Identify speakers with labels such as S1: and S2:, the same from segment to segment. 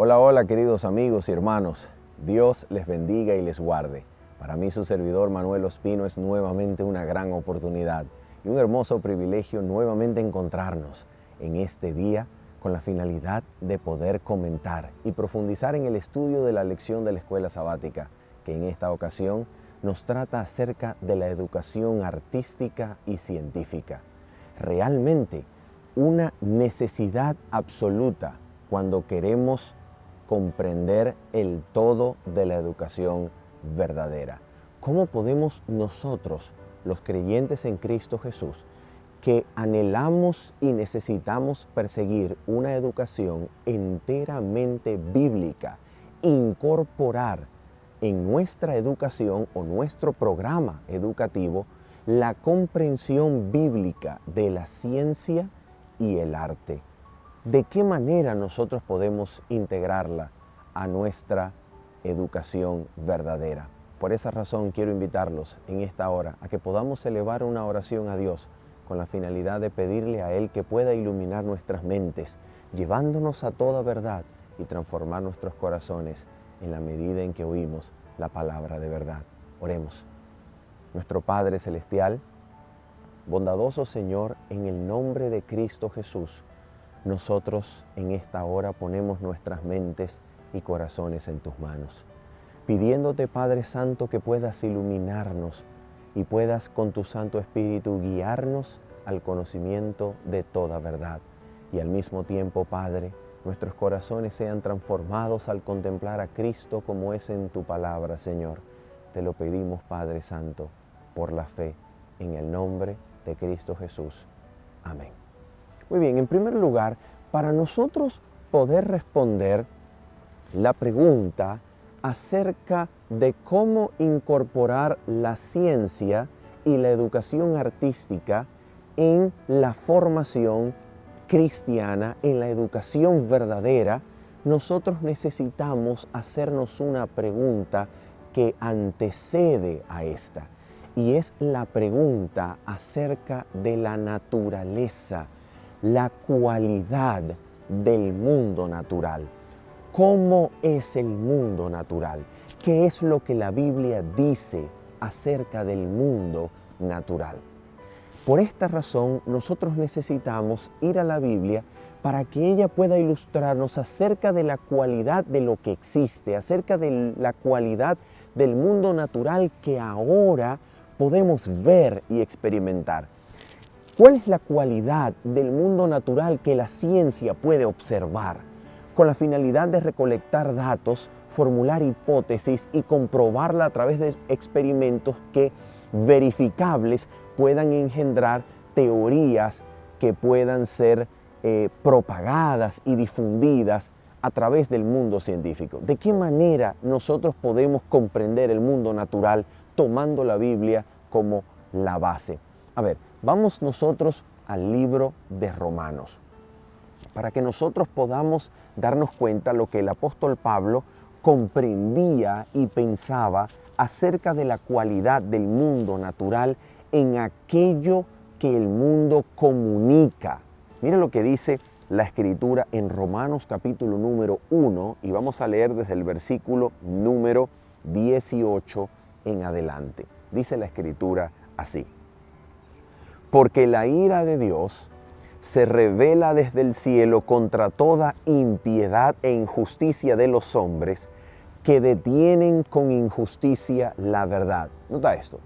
S1: Hola, hola queridos amigos y hermanos. Dios les bendiga y les guarde. Para mí su servidor Manuel Ospino es nuevamente una gran oportunidad y un hermoso privilegio nuevamente encontrarnos en este día con la finalidad de poder comentar y profundizar en el estudio de la lección de la escuela sabática, que en esta ocasión nos trata acerca de la educación artística y científica. Realmente una necesidad absoluta cuando queremos comprender el todo de la educación verdadera. ¿Cómo podemos nosotros, los creyentes en Cristo Jesús, que anhelamos y necesitamos perseguir una educación enteramente bíblica, incorporar en nuestra educación o nuestro programa educativo la comprensión bíblica de la ciencia y el arte? ¿De qué manera nosotros podemos integrarla a nuestra educación verdadera? Por esa razón quiero invitarlos en esta hora a que podamos elevar una oración a Dios con la finalidad de pedirle a Él que pueda iluminar nuestras mentes, llevándonos a toda verdad y transformar nuestros corazones en la medida en que oímos la palabra de verdad. Oremos. Nuestro Padre Celestial, bondadoso Señor, en el nombre de Cristo Jesús, nosotros en esta hora ponemos nuestras mentes y corazones en tus manos, pidiéndote, Padre Santo, que puedas iluminarnos y puedas con tu Santo Espíritu guiarnos al conocimiento de toda verdad. Y al mismo tiempo, Padre, nuestros corazones sean transformados al contemplar a Cristo como es en tu palabra, Señor. Te lo pedimos, Padre Santo, por la fe, en el nombre de Cristo Jesús. Amén. Muy bien, en primer lugar, para nosotros poder responder la pregunta acerca de cómo incorporar la ciencia y la educación artística en la formación cristiana, en la educación verdadera, nosotros necesitamos hacernos una pregunta que antecede a esta, y es la pregunta acerca de la naturaleza, la cualidad del mundo natural. ¿Cómo es el mundo natural? ¿Qué es lo que la Biblia dice acerca del mundo natural? Por esta razón, nosotros necesitamos ir a la Biblia para que ella pueda ilustrarnos acerca de la cualidad de lo que existe, acerca de la cualidad del mundo natural que ahora podemos ver y experimentar. ¿Cuál es la cualidad del mundo natural que la ciencia puede observar? Con la finalidad de recolectar datos, formular hipótesis y comprobarla a través de experimentos que verificables puedan engendrar teorías que puedan ser propagadas y difundidas a través del mundo científico. ¿De qué manera nosotros podemos comprender el mundo natural tomando la Biblia como la base? A ver, vamos nosotros al libro de Romanos, para que nosotros podamos darnos cuenta lo que el apóstol Pablo comprendía y pensaba acerca de la cualidad del mundo natural en aquello que el mundo comunica. Mira lo que dice la Escritura en Romanos capítulo número 1, y vamos a leer desde el versículo número 18 en adelante. Dice la Escritura así: porque la ira de Dios se revela desde el cielo contra toda impiedad e injusticia de los hombres que detienen con injusticia la verdad. Nota esto.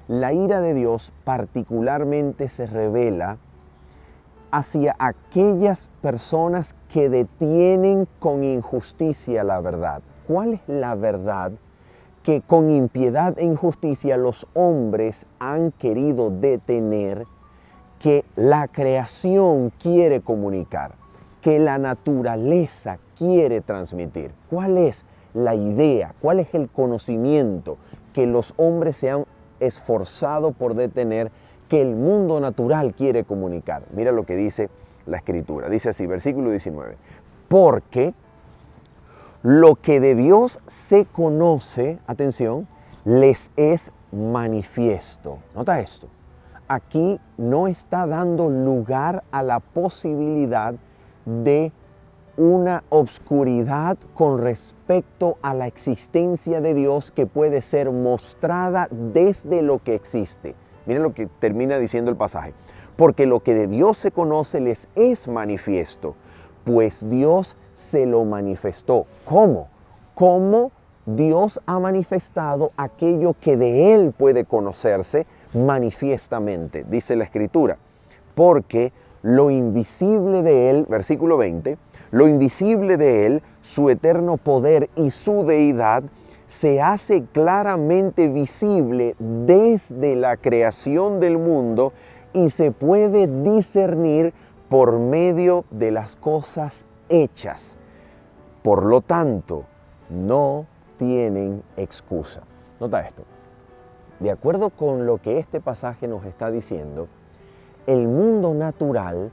S1: La ira de Dios particularmente se revela hacia aquellas personas que detienen con injusticia la verdad. ¿Cuál es la verdad que con impiedad e injusticia los hombres han querido detener, que la creación quiere comunicar, que la naturaleza quiere transmitir? ¿Cuál es la idea? ¿Cuál es el conocimiento que los hombres se han esforzado por detener, que el mundo natural quiere comunicar? Mira lo que dice la Escritura. Dice así, versículo 19. Porque lo que de Dios se conoce, atención, les es manifiesto. Nota esto. Aquí no está dando lugar a la posibilidad de una obscuridad con respecto a la existencia de Dios que puede ser mostrada desde lo que existe. Miren lo que termina diciendo el pasaje. Porque lo que de Dios se conoce les es manifiesto, pues Dios se lo manifestó. ¿Cómo? ¿Cómo Dios ha manifestado aquello que de Él puede conocerse manifiestamente? Dice la Escritura. Porque lo invisible de Él, versículo 20, lo invisible de Él, su eterno poder y su deidad, se hace claramente visible desde la creación del mundo y se puede discernir por medio de las cosas hechas. Por lo tanto, no tienen excusa. Nota esto. De acuerdo con lo que este pasaje nos está diciendo, el mundo natural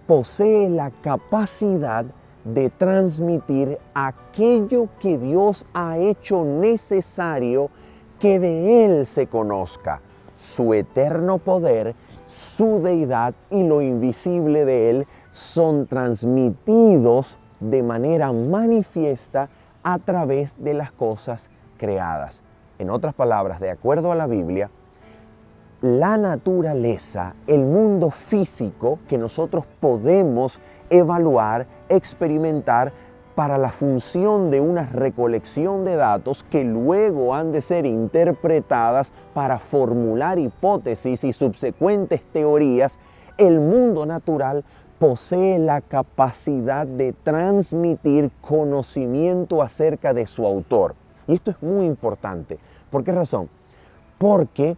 S1: posee la capacidad de transmitir aquello que Dios ha hecho necesario que de Él se conozca, su eterno poder, su deidad y lo invisible de Él son transmitidos de manera manifiesta a través de las cosas creadas. En otras palabras, de acuerdo a la Biblia, la naturaleza, el mundo físico que nosotros podemos evaluar, experimentar para la función de una recolección de datos que luego han de ser interpretadas para formular hipótesis y subsecuentes teorías, el mundo natural posee la capacidad de transmitir conocimiento acerca de su autor. Y esto es muy importante. ¿Por qué razón? Porque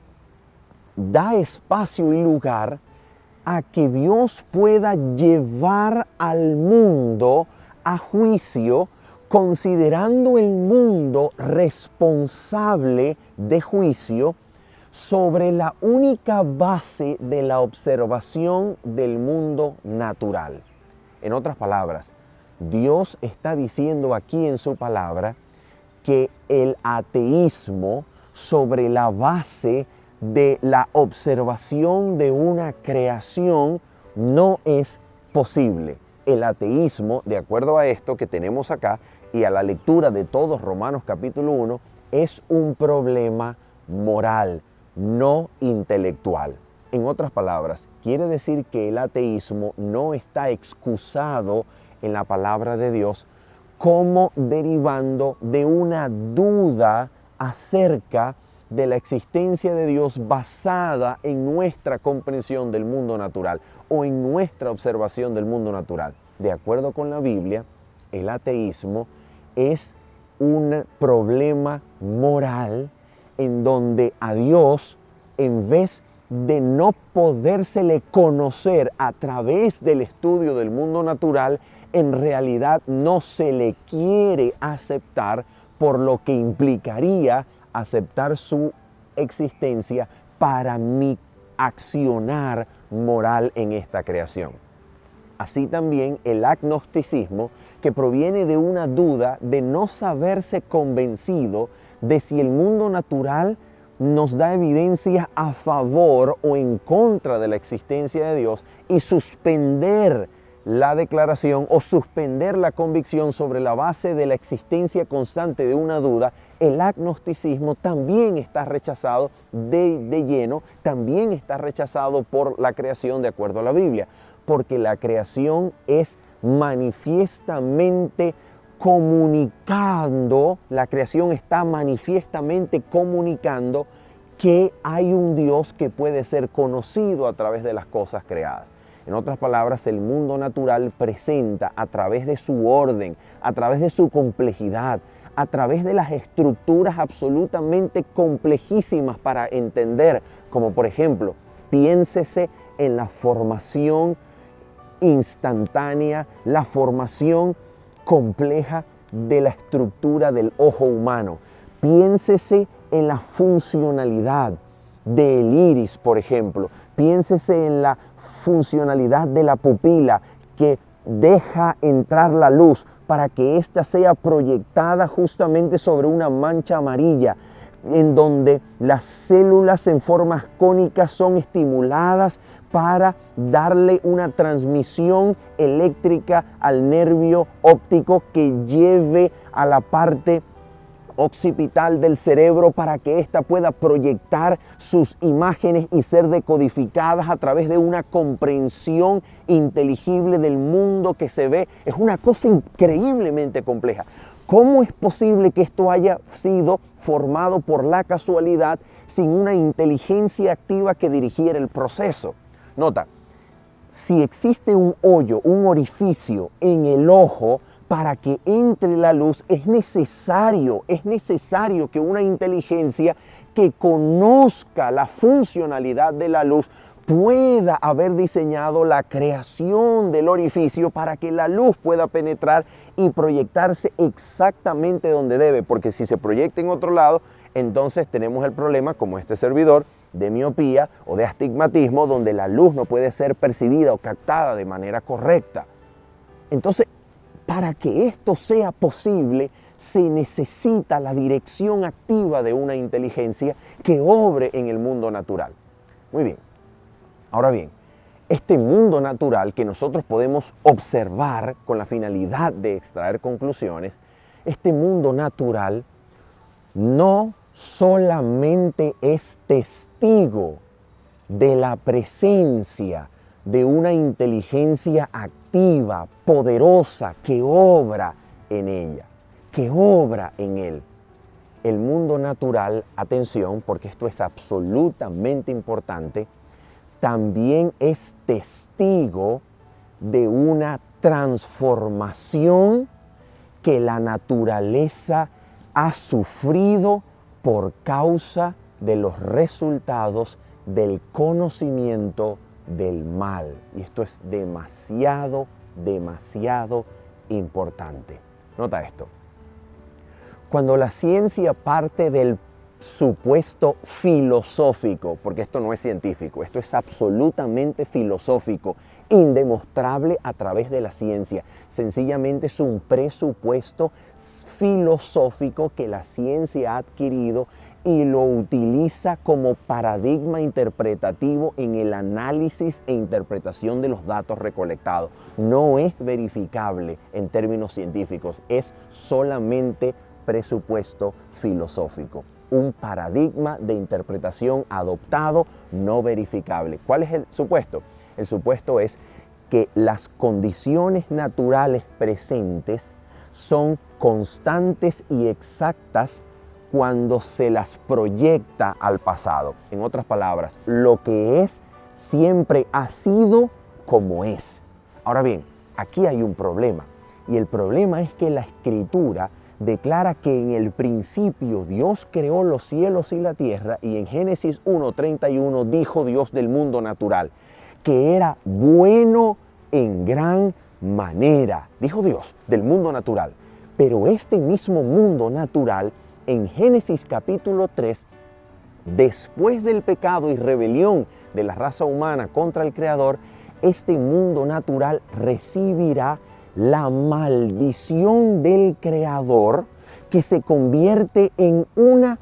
S1: da espacio y lugar a que Dios pueda llevar al mundo a juicio, considerando el mundo responsable de juicio sobre la única base de la observación del mundo natural. En otras palabras, Dios está diciendo aquí en su palabra que el ateísmo sobre la base de la observación de una creación no es posible. El ateísmo, de acuerdo a esto que tenemos acá y a la lectura de todos Romanos capítulo 1, es un problema moral, no intelectual. En otras palabras, quiere decir que el ateísmo no está excusado en la palabra de Dios como derivando de una duda acerca de la existencia de Dios basada en nuestra comprensión del mundo natural o en nuestra observación del mundo natural. De acuerdo con la Biblia, el ateísmo es un problema moral en donde a Dios, en vez de no podérsele conocer a través del estudio del mundo natural, en realidad no se le quiere aceptar, por lo que implicaría aceptar su existencia para mi accionar moral en esta creación. Así también el agnosticismo, que proviene de una duda de no saberse convencido de si el mundo natural nos da evidencia a favor o en contra de la existencia de Dios y suspender la declaración o suspender la convicción sobre la base de la existencia constante de una duda. El agnosticismo también está rechazado de lleno, también está rechazado por la creación de acuerdo a la Biblia, porque la creación es manifiestamente comunicando, la creación está manifiestamente comunicando que hay un Dios que puede ser conocido a través de las cosas creadas. En otras palabras, el mundo natural presenta a través de su orden, a través de su complejidad, a través de las estructuras absolutamente complejísimas para entender, como por ejemplo, piénsese en la formación instantánea, la formación compleja de la estructura del ojo humano. Piénsese en la funcionalidad del iris, por ejemplo. Piénsese en la funcionalidad de la pupila que deja entrar la luz para que ésta sea proyectada justamente sobre una mancha amarilla. en donde las células en formas cónicas son estimuladas para darle una transmisión eléctrica al nervio óptico que lleve a la parte occipital del cerebro para que ésta pueda proyectar sus imágenes y ser decodificadas a través de una comprensión inteligible del mundo que se ve. Es una cosa increíblemente compleja. ¿Cómo es posible que esto haya sido formado por la casualidad sin una inteligencia activa que dirigiera el proceso? Nota, si existe un hoyo, un orificio en el ojo, para que entre la luz es necesario que una inteligencia que conozca la funcionalidad de la luz pueda haber diseñado la creación del orificio para que la luz pueda penetrar y proyectarse exactamente donde debe, porque si se proyecta en otro lado, entonces tenemos el problema, como este servidor, de miopía o de astigmatismo, donde la luz no puede ser percibida o captada de manera correcta. Entonces, para que esto sea posible, se necesita la dirección activa de una inteligencia que obre en el mundo natural. Muy bien. Ahora bien, este mundo natural que nosotros podemos observar con la finalidad de extraer conclusiones, este mundo natural no solamente es testigo de la presencia de una inteligencia activa, poderosa, que obra en ella, que obra en él. El mundo natural, atención, porque esto es absolutamente importante, también es testigo de una transformación que la naturaleza ha sufrido por causa de los resultados del conocimiento del mal. Y esto es demasiado importante. Nota esto. Cuando la ciencia parte del supuesto filosófico, porque esto no es científico, esto es absolutamente filosófico, indemostrable a través de la ciencia. Sencillamente es un presupuesto filosófico que la ciencia ha adquirido y lo utiliza como paradigma interpretativo en el análisis e interpretación de los datos recolectados. No es verificable en términos científicos, es solamente presupuesto filosófico. Un paradigma de interpretación adoptado, no verificable. ¿Cuál es el supuesto? El supuesto es que las condiciones naturales presentes son constantes y exactas cuando se las proyecta al pasado. En otras palabras, lo que es siempre ha sido como es. Ahora bien, aquí hay un problema, y el problema es que la Escritura declara que en el principio Dios creó los cielos y la tierra, y en Génesis 1:31 dijo Dios del mundo natural que era bueno en gran manera. Dijo Dios del mundo natural. Pero este mismo mundo natural, en Génesis capítulo 3, después del pecado y rebelión de la raza humana contra el Creador, este mundo natural recibirá la maldición del Creador, que se convierte en una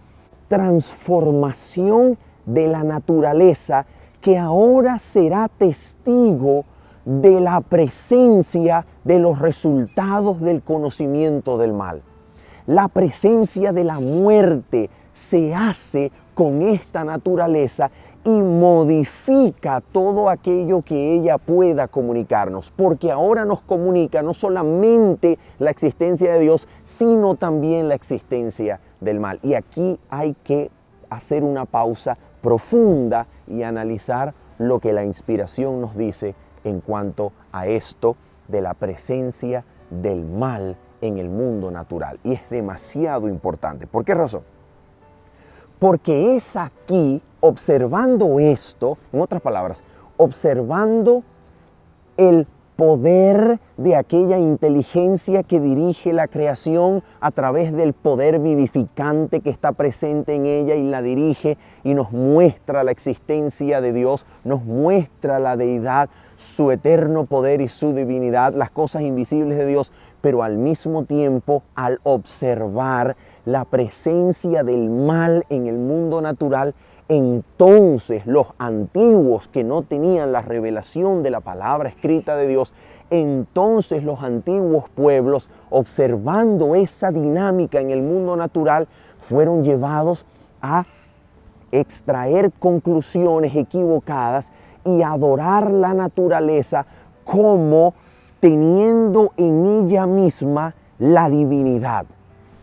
S1: transformación de la naturaleza que ahora será testigo de la presencia de los resultados del conocimiento del mal. La presencia de la muerte se hace con esta naturaleza y modifica todo aquello que ella pueda comunicarnos, porque ahora nos comunica no solamente la existencia de Dios, sino también la existencia del mal. Y aquí hay que hacer una pausa profunda y analizar lo que la inspiración nos dice en cuanto a esto de la presencia del mal en el mundo natural. Y es demasiado importante. ¿Por qué razón? Porque es aquí, observando esto, en otras palabras, observando el poder de aquella inteligencia que dirige la creación a través del poder vivificante que está presente en ella y la dirige y nos muestra la existencia de Dios, nos muestra la deidad, su eterno poder y su divinidad, las cosas invisibles de Dios, pero al mismo tiempo, al observar la presencia del mal en el mundo natural, entonces los antiguos que no tenían la revelación de la palabra escrita de Dios, entonces los antiguos pueblos, observando esa dinámica en el mundo natural, fueron llevados a extraer conclusiones equivocadas y adorar la naturaleza como teniendo en ella misma la divinidad.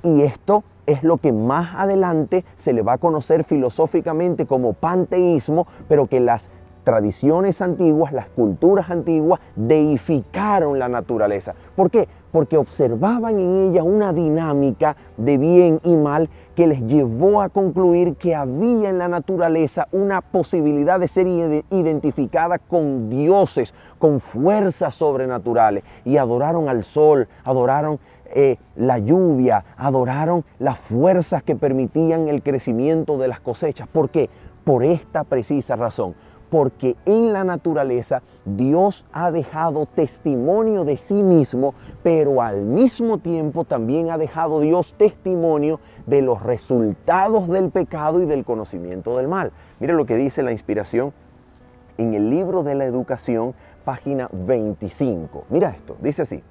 S1: Y esto es lo que más adelante se le va a conocer filosóficamente como panteísmo, pero que las tradiciones antiguas, las culturas antiguas, deificaron la naturaleza. ¿Por qué? Porque observaban en ella una dinámica de bien y mal que les llevó a concluir que había en la naturaleza una posibilidad de ser identificada con dioses, con fuerzas sobrenaturales. Y adoraron al sol, adoraron la lluvia, adoraron las fuerzas que permitían el crecimiento de las cosechas. ¿Por qué? Por esta precisa razón. Porque en la naturaleza Dios ha dejado testimonio de sí mismo, pero al mismo tiempo también ha dejado Dios testimonio de los resultados del pecado y del conocimiento del mal. Mire lo que dice la inspiración en el libro de la educación, página 25. Mira esto, dice así: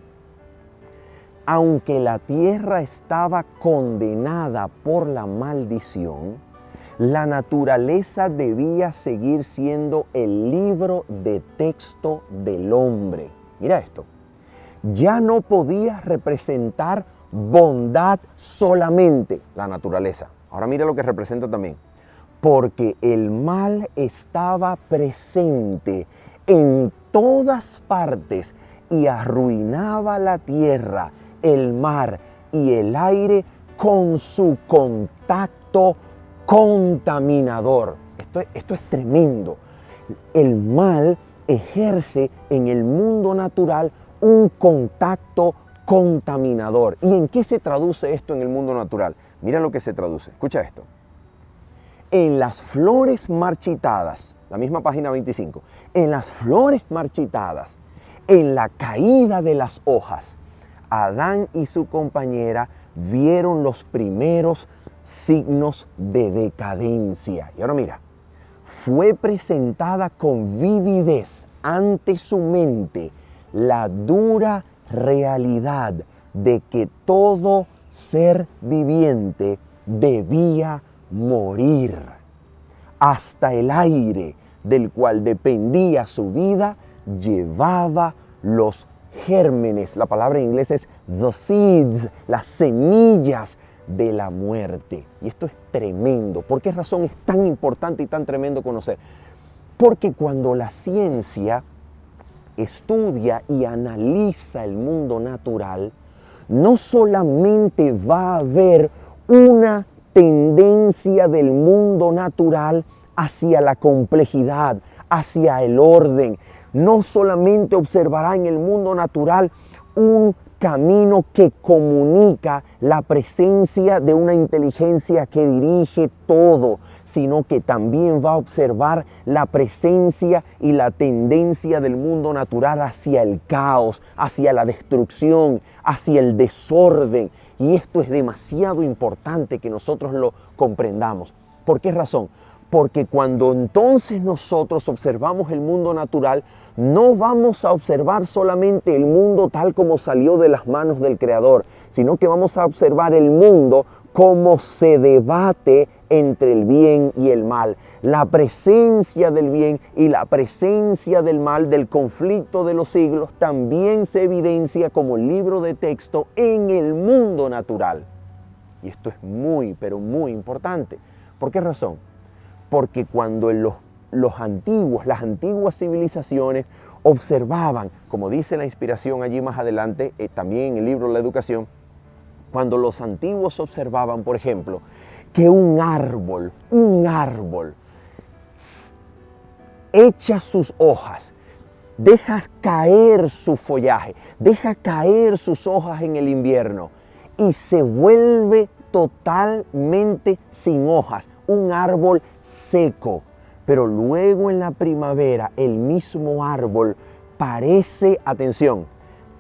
S1: aunque la tierra estaba condenada por la maldición, la naturaleza debía seguir siendo el libro de texto del hombre. Mira esto. Ya no podía representar bondad solamente la naturaleza. Ahora mira lo que representa también. Porque el mal estaba presente en todas partes y arruinaba la tierra, el mar y el aire con su contacto contaminador. Esto es tremendo. El mal ejerce en el mundo natural un contacto contaminador. ¿Y en qué se traduce esto en el mundo natural? Mira lo que se traduce. Escucha esto. En las flores marchitadas, la misma página 25, en las flores marchitadas, en la caída de las hojas, Adán y su compañera vieron los primeros signos de decadencia. Y ahora mira, fue presentada con vividez ante su mente la dura realidad de que todo ser viviente debía morir. Hasta el aire del cual dependía su vida llevaba los gérmenes. La palabra en inglés es the seeds, las semillas de la muerte. Y esto es tremendo. ¿Por qué razón es tan importante y tan tremendo conocer? Porque cuando la ciencia estudia y analiza el mundo natural, no solamente va a haber una tendencia del mundo natural hacia la complejidad, hacia el orden, no solamente observará en el mundo natural un camino que comunica la presencia de una inteligencia que dirige todo, sino que también va a observar la presencia y la tendencia del mundo natural hacia el caos, hacia la destrucción, hacia el desorden. Y esto es demasiado importante que nosotros lo comprendamos. ¿Por qué razón? Porque cuando entonces nosotros observamos el mundo natural, no vamos a observar solamente el mundo tal como salió de las manos del Creador, sino que vamos a observar el mundo como se debate entre el bien y el mal. La presencia del bien y la presencia del mal, del conflicto de los siglos, también se evidencia como libro de texto en el mundo natural. Y esto es muy, pero muy importante. ¿Por qué razón? Porque cuando las antiguas civilizaciones observaban, como dice la inspiración allí más adelante, también en el libro La Educación, cuando los antiguos observaban, por ejemplo, que un árbol echa sus hojas, deja caer su follaje, deja caer sus hojas en el invierno y se vuelve totalmente sin hojas, un árbol seco. Pero luego en la primavera el mismo árbol parece, atención,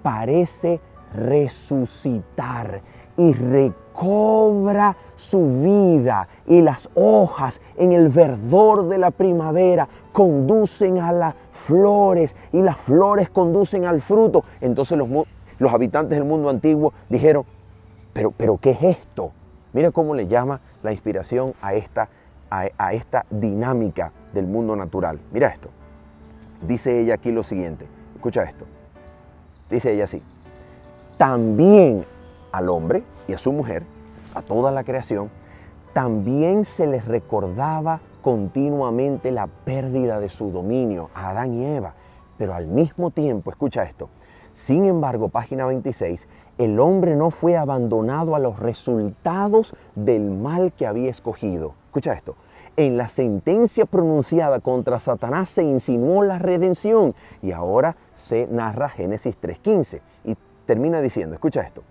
S1: parece resucitar y recobra su vida, y las hojas en el verdor de la primavera conducen a las flores y las flores conducen al fruto. Entonces los habitantes del mundo antiguo dijeron, pero ¿qué es esto? Mira cómo le llama la inspiración a esta dinámica del mundo natural. Mira esto. Dice ella aquí lo siguiente. Escucha esto. Dice ella así. También al hombre y a su mujer, a toda la creación, también se les recordaba continuamente la pérdida de su dominio, a Adán y Eva. Pero al mismo tiempo, escucha esto, sin embargo, página 26, el hombre no fue abandonado a los resultados del mal que había escogido. Escucha esto. En la sentencia pronunciada contra Satanás se insinuó la redención y ahora se narra Génesis 3:15 y termina diciendo, escucha esto,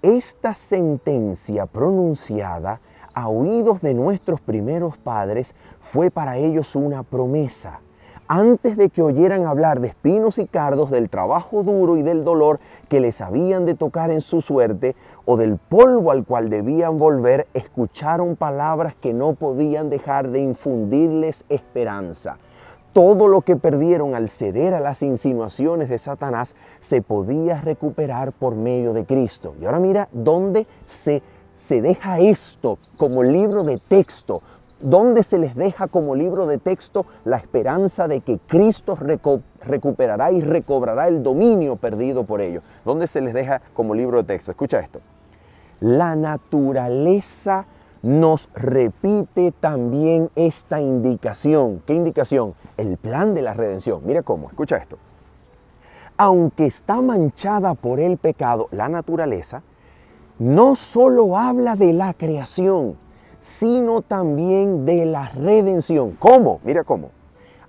S1: esta sentencia pronunciada a oídos de nuestros primeros padres fue para ellos una promesa. Antes de que oyeran hablar de espinos y cardos, del trabajo duro y del dolor que les habían de tocar en su suerte, o del polvo al cual debían volver, escucharon palabras que no podían dejar de infundirles esperanza. Todo lo que perdieron al ceder a las insinuaciones de Satanás se podía recuperar por medio de Cristo. Y ahora mira dónde se deja esto como libro de texto. ¿Dónde se les deja como libro de texto la esperanza de que Cristo recuperará y recobrará el dominio perdido por ellos? ¿Dónde se les deja como libro de texto? Escucha esto. La naturaleza nos repite también esta indicación. ¿Qué indicación? El plan de la redención. Mira cómo, escucha esto. Aunque está manchada por el pecado, la naturaleza no solo habla de la creación, sino también de la redención. ¿Cómo? Mira cómo.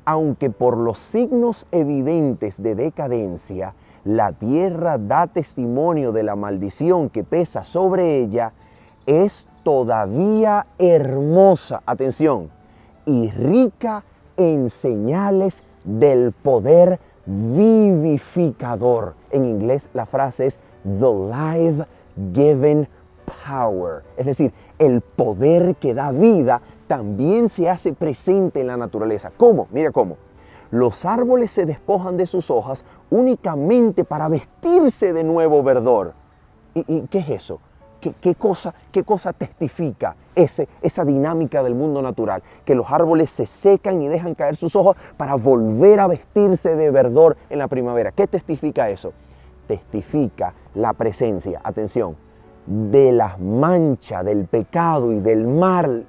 S1: Aunque por los signos evidentes de decadencia, la tierra da testimonio de la maldición que pesa sobre ella, es todavía hermosa, atención, y rica en señales del poder vivificador. En inglés la frase es the life-giving power, es decir, el poder que da vida también se hace presente en la naturaleza. ¿Cómo? Mira cómo. Los árboles se despojan de sus hojas únicamente para vestirse de nuevo verdor. ¿Y qué es eso? ¿Qué cosa testifica esa dinámica del mundo natural? Que los árboles se secan y dejan caer sus hojas para volver a vestirse de verdor en la primavera. ¿Qué testifica eso? Testifica la presencia, atención, de las manchas, del pecado y del mal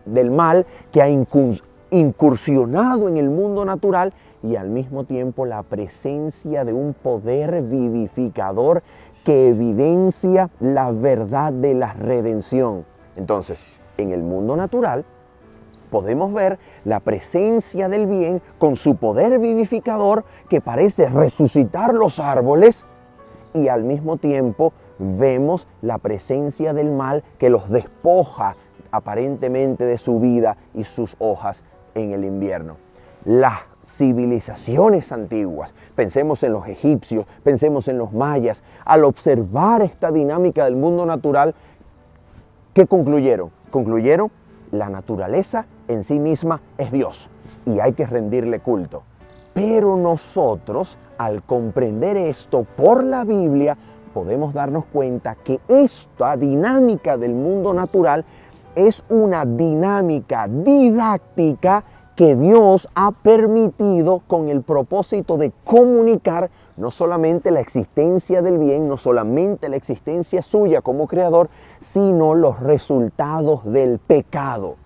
S1: que ha incursionado en el mundo natural, y al mismo tiempo la presencia de un poder vivificador que evidencia la verdad de la redención. Entonces, en el mundo natural podemos ver la presencia del bien con su poder vivificador que parece resucitar los árboles, y al mismo tiempo vemos la presencia del mal que los despoja aparentemente de su vida y sus hojas en el invierno. Las civilizaciones antiguas, pensemos en los egipcios, pensemos en los mayas, al observar esta dinámica del mundo natural, ¿qué concluyeron? Concluyeron, la naturaleza en sí misma es Dios y hay que rendirle culto. Pero nosotros, al comprender esto por la Biblia, podemos darnos cuenta que esta dinámica del mundo natural es una dinámica didáctica que Dios ha permitido con el propósito de comunicar no solamente la existencia del bien, no solamente la existencia suya como creador, sino los resultados del pecado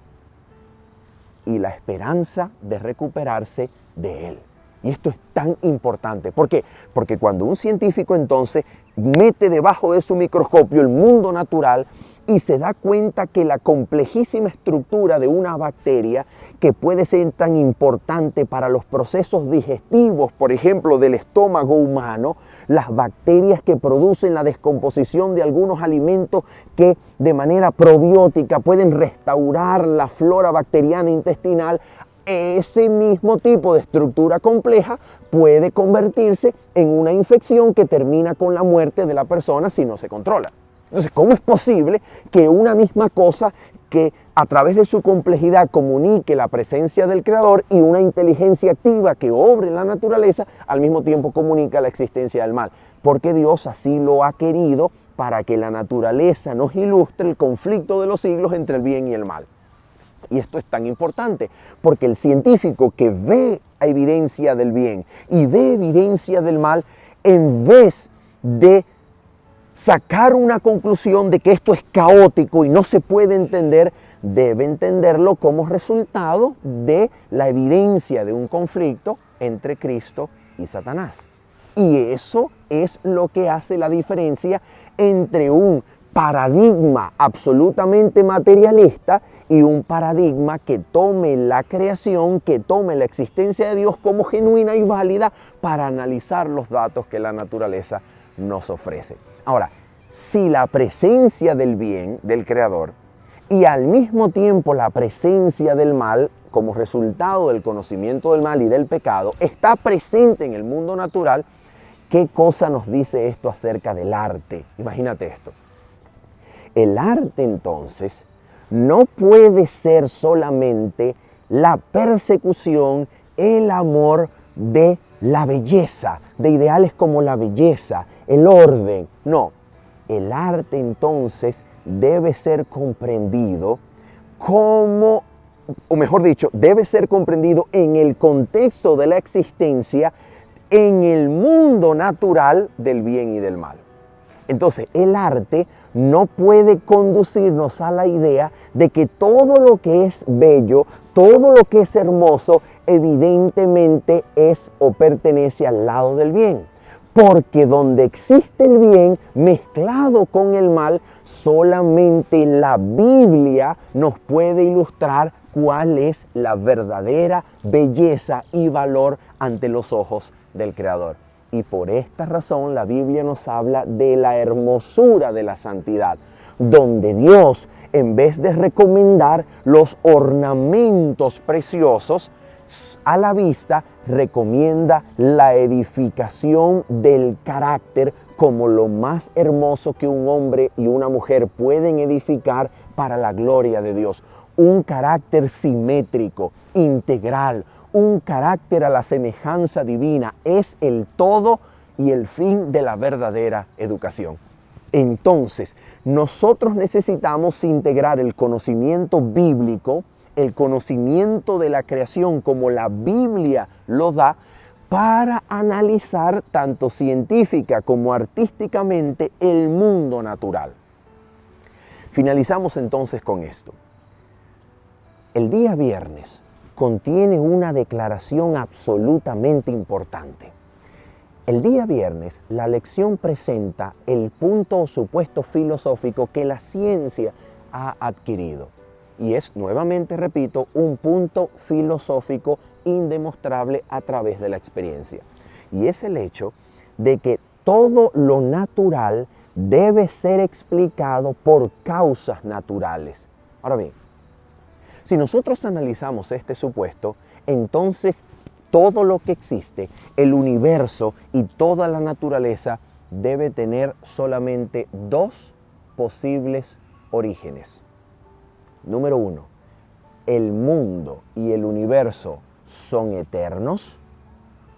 S1: y la esperanza de recuperarse de él. Y esto es tan importante. ¿Por qué? Porque cuando un científico entonces mete debajo de su microscopio el mundo natural y se da cuenta que la complejísima estructura de una bacteria, que puede ser tan importante para los procesos digestivos, por ejemplo, del estómago humano, las bacterias que producen la descomposición de algunos alimentos que de manera probiótica pueden restaurar la flora bacteriana intestinal, ese mismo tipo de estructura compleja puede convertirse en una infección que termina con la muerte de la persona si no se controla. Entonces, ¿cómo es posible que una misma cosa que a través de su complejidad comunique la presencia del Creador y una inteligencia activa que obre en la naturaleza, al mismo tiempo comunica la existencia del mal? Porque Dios así lo ha querido, para que la naturaleza nos ilustre el conflicto de los siglos entre el bien y el mal. Y esto es tan importante, porque el científico que ve evidencia del bien y ve evidencia del mal, en vez de sacar una conclusión de que esto es caótico y no se puede entender, debe entenderlo como resultado de la evidencia de un conflicto entre Cristo y Satanás. Y eso es lo que hace la diferencia entre un paradigma absolutamente materialista y un paradigma que tome la creación, que tome la existencia de Dios como genuina y válida para analizar los datos que la naturaleza nos ofrece. Ahora, si la presencia del bien, del Creador, y al mismo tiempo la presencia del mal, como resultado del conocimiento del mal y del pecado, está presente en el mundo natural, ¿qué cosa nos dice esto acerca del arte? Imagínate esto. El arte, entonces, no puede ser solamente la persecución, el amor de la belleza, de ideales como la belleza, el orden. No, el arte, entonces, debe ser comprendido como, o mejor dicho, debe ser comprendido en el contexto de la existencia en el mundo natural del bien y del mal. Entonces, el arte no puede conducirnos a la idea de que todo lo que es bello, todo lo que es hermoso, evidentemente es o pertenece al lado del bien. Porque donde existe el bien mezclado con el mal, solamente la Biblia nos puede ilustrar cuál es la verdadera belleza y valor ante los ojos del Creador. Y por esta razón la Biblia nos habla de la hermosura de la santidad, donde Dios, en vez de recomendar los ornamentos preciosos a la vista, recomienda la edificación del carácter como lo más hermoso que un hombre y una mujer pueden edificar para la gloria de Dios. Un carácter simétrico, integral, un carácter a la semejanza divina, es el todo y el fin de la verdadera educación. Entonces, nosotros necesitamos integrar el conocimiento bíblico, el conocimiento de la creación como la Biblia lo da, para analizar tanto científica como artísticamente el mundo natural. Finalizamos entonces con esto. El día viernes contiene una declaración absolutamente importante. El día viernes, la lección presenta el punto o supuesto filosófico que la ciencia ha adquirido. Y es, nuevamente repito, un punto filosófico indemostrable a través de la experiencia. Y es el hecho de que todo lo natural debe ser explicado por causas naturales. Ahora bien, si nosotros analizamos este supuesto, entonces todo lo que existe, el universo y toda la naturaleza, debe tener solamente dos posibles orígenes. Número uno, el mundo y el universo son eternos,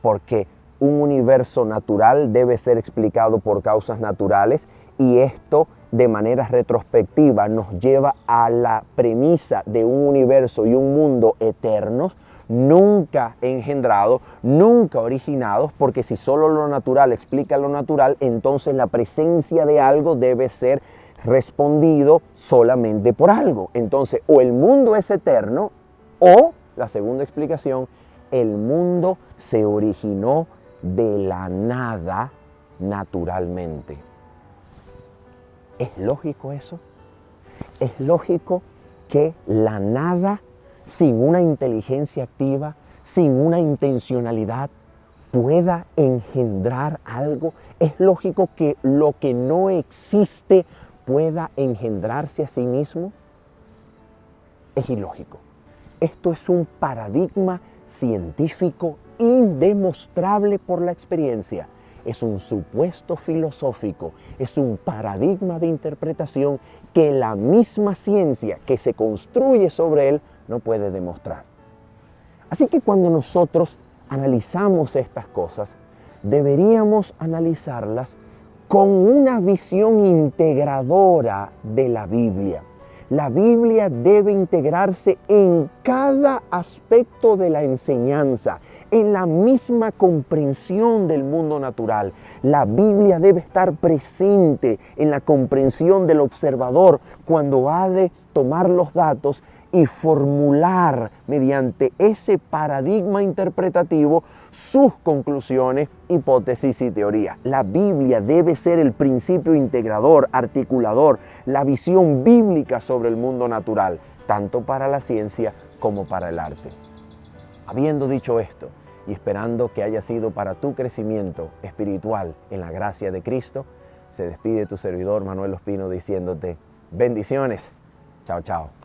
S1: porque un universo natural debe ser explicado por causas naturales, y esto de manera retrospectiva nos lleva a la premisa de un universo y un mundo eternos, nunca engendrados, nunca originados, porque si solo lo natural explica lo natural, entonces la presencia de algo debe ser respondido solamente por algo. Entonces, o el mundo es eterno, o, la segunda explicación, el mundo se originó de la nada naturalmente. ¿Es lógico eso? ¿Es lógico que la nada, sin una inteligencia activa, sin una intencionalidad, pueda engendrar algo? ¿Es lógico que lo que no existe pueda engendrarse a sí mismo? Es ilógico. Esto es un paradigma científico indemostrable por la experiencia. Es un supuesto filosófico, es un paradigma de interpretación que la misma ciencia que se construye sobre él no puede demostrar. Así que cuando nosotros analizamos estas cosas, deberíamos analizarlas con una visión integradora de la Biblia. La Biblia debe integrarse en cada aspecto de la enseñanza, en la misma comprensión del mundo natural. La Biblia debe estar presente en la comprensión del observador cuando ha de tomar los datos y formular mediante ese paradigma interpretativo sus conclusiones, hipótesis y teorías. La Biblia debe ser el principio integrador, articulador, la visión bíblica sobre el mundo natural, tanto para la ciencia como para el arte. Habiendo dicho esto, y esperando que haya sido para tu crecimiento espiritual en la gracia de Cristo, se despide tu servidor Manuel Ospino diciéndote bendiciones. Chao, chao.